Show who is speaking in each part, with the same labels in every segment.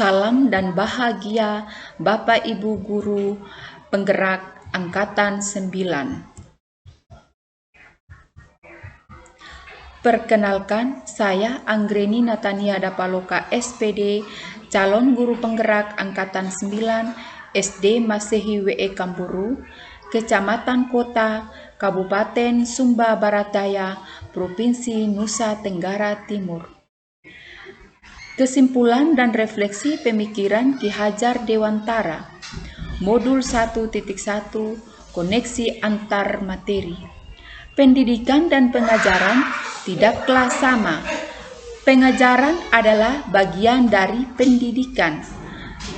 Speaker 1: Salam dan bahagia Bapak Ibu Guru Penggerak Angkatan 9. Perkenalkan, saya Anggreni Natania Dapaloka SPD, calon guru penggerak Angkatan 9 SD Masehi WE Kamburu, Kecamatan Kota, Kabupaten Sumba Barat Daya, Provinsi Nusa Tenggara Timur. Kesimpulan dan refleksi pemikiran Ki Hajar Dewantara, Modul 1.1, Koneksi Antar Materi. Pendidikan dan pengajaran tidaklah sama. Pengajaran adalah bagian dari pendidikan.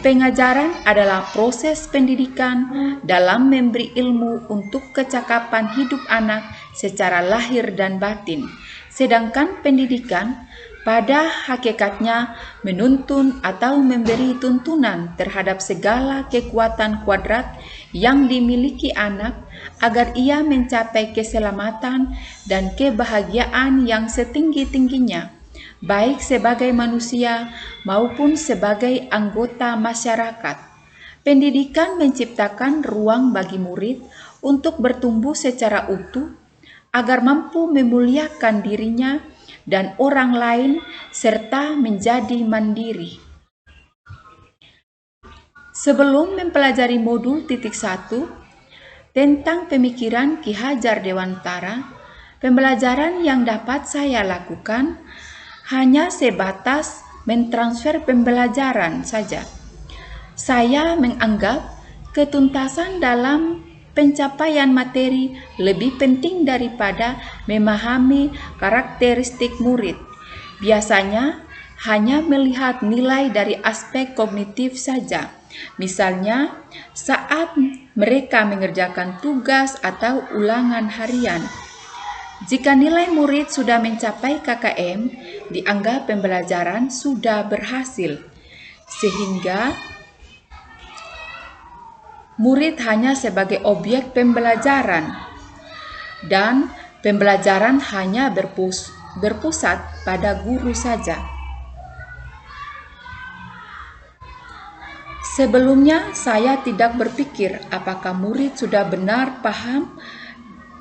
Speaker 1: Pengajaran adalah proses pendidikan dalam memberi ilmu untuk kecakapan hidup anak secara lahir dan batin. Sedangkan pendidikan pada hakikatnya menuntun atau memberi tuntunan terhadap segala kekuatan kuadrat yang dimiliki anak agar ia mencapai keselamatan dan kebahagiaan yang setinggi-tingginya, baik sebagai manusia maupun sebagai anggota masyarakat. Pendidikan menciptakan ruang bagi murid untuk bertumbuh secara utuh agar mampu memuliakan dirinya dan orang lain serta menjadi mandiri. Sebelum mempelajari modul 1 tentang pemikiran Ki Hajar Dewantara, pembelajaran yang dapat saya lakukan hanya sebatas mentransfer pembelajaran saja. Saya menganggap ketuntasan dalam pencapaian materi lebih penting daripada memahami karakteristik murid. Biasanya hanya melihat nilai dari aspek kognitif saja. Misalnya, saat mereka mengerjakan tugas atau ulangan harian. Jika nilai murid sudah mencapai KKM, dianggap pembelajaran sudah berhasil, sehingga murid hanya sebagai objek pembelajaran dan pembelajaran hanya berpusat pada guru saja. Sebelumnya saya tidak berpikir apakah murid sudah benar paham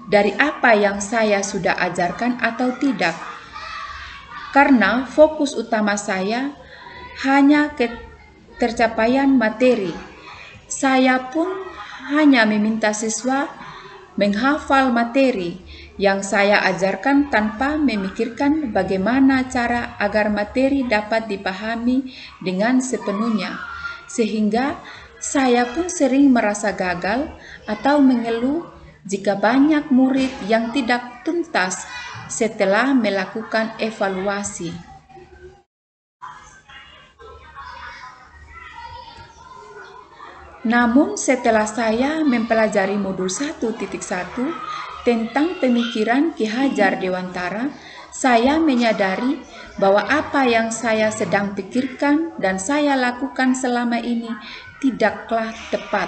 Speaker 1: dari apa yang saya sudah ajarkan atau tidak, karena fokus utama saya hanya tercapaian materi. Saya pun hanya meminta siswa menghafal materi yang saya ajarkan tanpa memikirkan bagaimana cara agar materi dapat dipahami dengan sepenuhnya, sehingga saya pun sering merasa gagal atau mengeluh jika banyak murid yang tidak tuntas setelah melakukan evaluasi. Namun setelah saya mempelajari modul 1.1 tentang pemikiran Ki Hajar Dewantara, saya menyadari bahwa apa yang saya sedang pikirkan dan saya lakukan selama ini tidaklah tepat.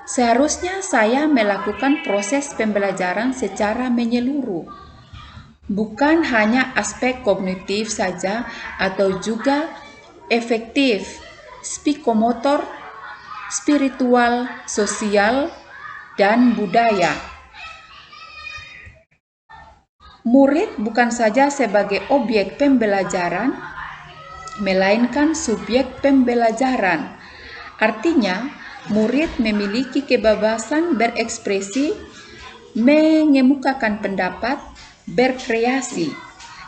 Speaker 1: Seharusnya saya melakukan proses pembelajaran secara menyeluruh, bukan hanya aspek kognitif saja atau juga efektif, psikomotor, spiritual, sosial, dan budaya. Murid bukan saja sebagai objek pembelajaran, melainkan subjek pembelajaran. Artinya, murid memiliki kebebasan berekspresi, mengemukakan pendapat, berkreasi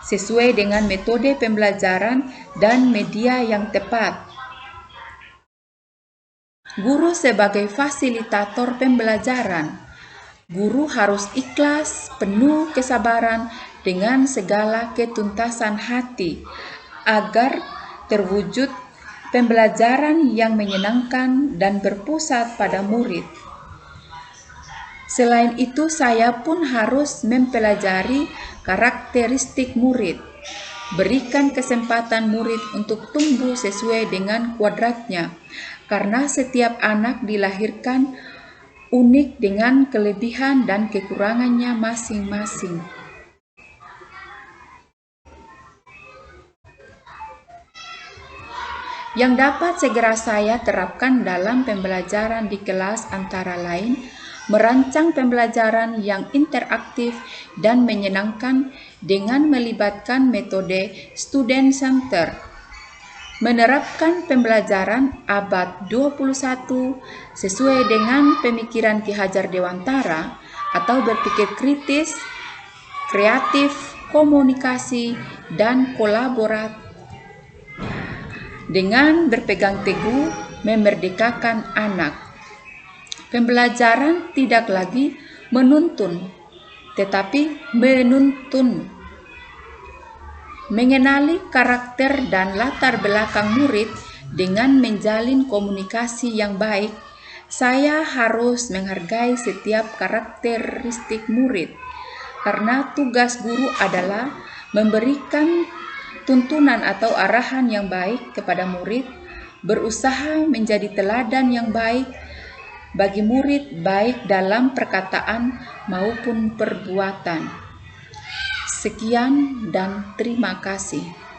Speaker 1: sesuai dengan metode pembelajaran dan media yang tepat. Guru sebagai fasilitator pembelajaran. Guru harus ikhlas, penuh kesabaran dengan segala ketuntasan hati agar terwujud pembelajaran yang menyenangkan dan berpusat pada murid. Selain itu, saya pun harus mempelajari karakteristik murid. Berikan kesempatan murid untuk tumbuh sesuai dengan kuadratnya, karena setiap anak dilahirkan unik dengan kelebihan dan kekurangannya masing-masing. yang dapat segera saya terapkan dalam pembelajaran di kelas antara lain merancang pembelajaran yang interaktif dan menyenangkan dengan melibatkan metode student center, menerapkan pembelajaran abad 21 sesuai dengan pemikiran Ki Hajar Dewantara atau berpikir kritis, kreatif, komunikasi, dan kolaboratif dengan berpegang teguh memerdekakan anak. Pembelajaran tidak lagi menuntun, tetapi menuntun. Mengenali karakter dan latar belakang murid dengan menjalin komunikasi yang baik, saya harus menghargai setiap karakteristik murid, karena tugas guru adalah memberikan tuntunan atau arahan yang baik kepada murid, berusaha menjadi teladan yang baik bagi murid baik dalam perkataan maupun perbuatan. Sekian dan terima kasih.